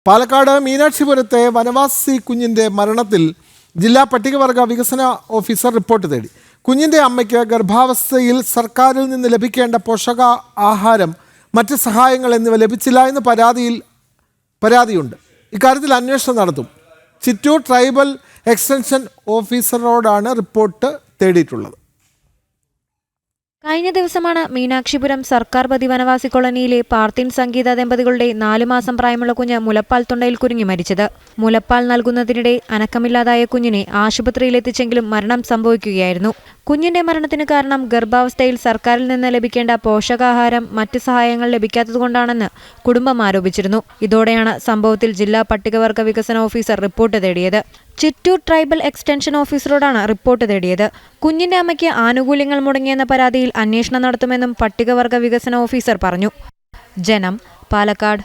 പാലക്കാട് മീനാക്ഷിപുരത്തെ വനവാസി കുഞ്ഞിൻ്റെ മരണത്തിൽ ജില്ലാ പട്ടികവർഗ വികസന ഓഫീസർ റിപ്പോർട്ട് തേടി. കുഞ്ഞിൻ്റെ അമ്മയ്ക്ക് ഗർഭാവസ്ഥയിൽ സർക്കാരിൽ നിന്ന് ലഭിക്കേണ്ട പോഷകാഹാരം, മറ്റ് സഹായങ്ങൾ എന്നിവ ലഭിച്ചില്ല എന്ന് പരാതിയുണ്ട്. ഇക്കാര്യത്തിൽ അന്വേഷണം നടത്തും. ചിറ്റൂർ ട്രൈബൽ എക്സ്റ്റൻഷൻ ഓഫീസറോടാണ് റിപ്പോർട്ട് തേടിയിട്ടുള്ളത്. കഴിഞ്ഞ ദിവസമാണ് മീനാക്ഷിപുരം സർക്കാർ പതി വനവാസി കോളനിയിലെ പാർത്തിൻ സംഗീത ദമ്പതികളുടെ 4 മാസം പ്രായമുള്ള കുഞ്ഞ് മുലപ്പാൽ തൊണ്ടയിൽ കുരുങ്ങി മരിച്ചത്. മുലപ്പാൽ നൽകുന്നതിനിടെ അനക്കമില്ലാതായ കുഞ്ഞിനെ ആശുപത്രിയിലെത്തിച്ചെങ്കിലും മരണം സംഭവിക്കുകയായിരുന്നു. കുഞ്ഞിന്റെ മരണത്തിന് കാരണം ഗർഭാവസ്ഥയിൽ സർക്കാരിൽ നിന്ന് ലഭിക്കേണ്ട പോഷകാഹാരം, മറ്റ് സഹായങ്ങൾ ലഭിക്കാത്തതുകൊണ്ടാണെന്ന് കുടുംബം ആരോപിച്ചിരുന്നു. ഇതോടെയാണ് സംഭവത്തിൽ ജില്ലാ പട്ടികവർഗ വികസന ഓഫീസർ റിപ്പോർട്ട് തേടിയത്. ചിറ്റൂർ ട്രൈബൽ എക്സ്റ്റൻഷൻ ഓഫീസറോടാണ് റിപ്പോർട്ട് തേടിയത്. കുഞ്ഞിന്റെ അമ്മയ്ക്ക് ആനുകൂല്യങ്ങൾ മുടങ്ങിയെന്ന പരാതിയിൽ അന്വേഷണം നടത്തുമെന്നും പട്ടികവർഗ വികസന ഓഫീസർ പറഞ്ഞു. ജനം, പാലക്കാട്.